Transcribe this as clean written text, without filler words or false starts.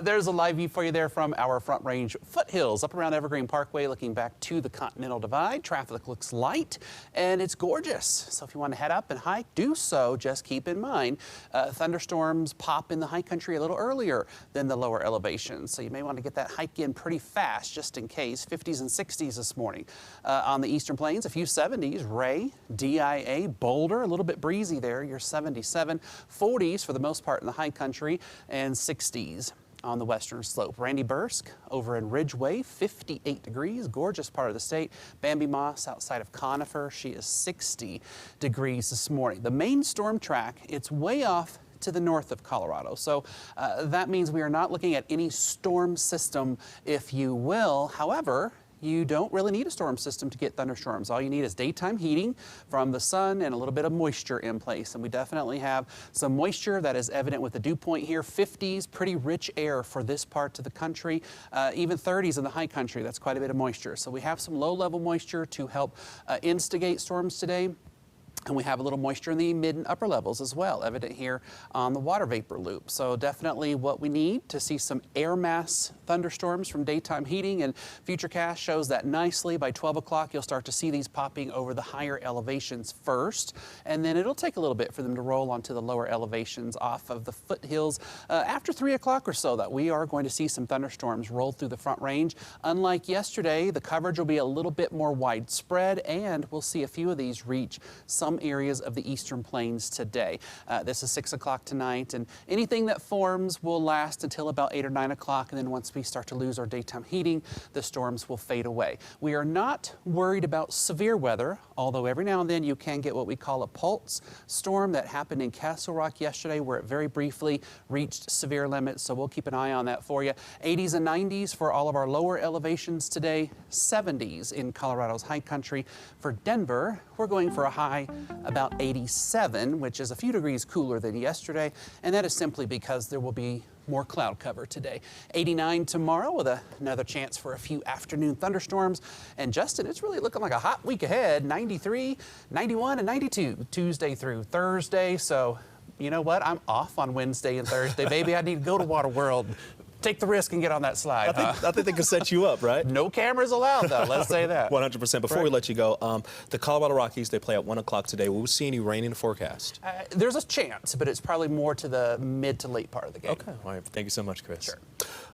There's a live view for you there from our Front Range foothills up around Evergreen Parkway, looking back to the Continental Divide. Traffic looks light and it's gorgeous. So if you want to head up and hike, do so. Just keep in mind, thunderstorms pop in the high country a little earlier than the lower elevations. So you may want to get that hike in pretty fast just in case. 50s and 60s this morning. On the eastern plains, a few 70s. Ray, DIA, Boulder, a little bit breezy there. You're 77. 40s for the most part in the high country and 60s on the western slope. Randy Bursk over in Ridgeway, 58 degrees, gorgeous part of the state. Bambi Moss outside of Conifer, she is 60 degrees this morning. The main storm track, it's way off to the north of Colorado. So that means we are not looking at any storm system, if you will. However, you don't really need a storm system to get thunderstorms. All you need is daytime heating from the sun and a little bit of moisture in place. And we definitely have some moisture that is evident with the dew point here. 50s, pretty rich air for this part of the country. Even 30s in the high country. That's quite a bit of moisture. So we have some low-level moisture to help instigate storms today. And we have a little moisture in the mid and upper levels as well, evident here on the water vapor loop. So definitely what we need to see some air mass thunderstorms from daytime heating, and FUTURECAST shows that nicely. By 12 o'clock, you'll start to see these popping over the higher elevations first, and then it'll take a little bit for them to roll onto the lower elevations off of the foothills. After 3 o'clock or so, that we are going to see some thunderstorms roll through the Front Range. Unlike yesterday, the coverage will be a little bit more widespread, and we'll see a few of these reach some areas of the eastern plains today. This is 6 o'clock tonight, and anything that forms will last until about 8 or 9 o'clock, and then once we start to lose our daytime heating, the storms will fade away. We are not worried about severe weather, although every now and then you can get what we call a pulse storm. That happened in Castle Rock yesterday, where it very briefly reached severe limits, so we'll keep an eye on that for you. 80s and 90s for all of our lower elevations today. 70s in Colorado's high country. For Denver, we're going for a high about 87, which is a few degrees cooler than yesterday, and that is simply because there will be more cloud cover today. 89 tomorrow with another chance for a few afternoon thunderstorms. And Justin, it's really looking like a hot week ahead. 93, 91, and 92 Tuesday through Thursday. So you know what? I'm off on Wednesday and Thursday. Maybe I need to go to Water World. Take the risk and get on that slide. I think they can set you up, right? No cameras allowed, though. Let's say that. 100%. Before we let you go, the Colorado Rockies, they play at 1 o'clock today. Will we see any rain in the forecast? There's a chance, but it's probably more to the mid to late part of the game. Okay. All right. Thank you so much, Chris. Sure.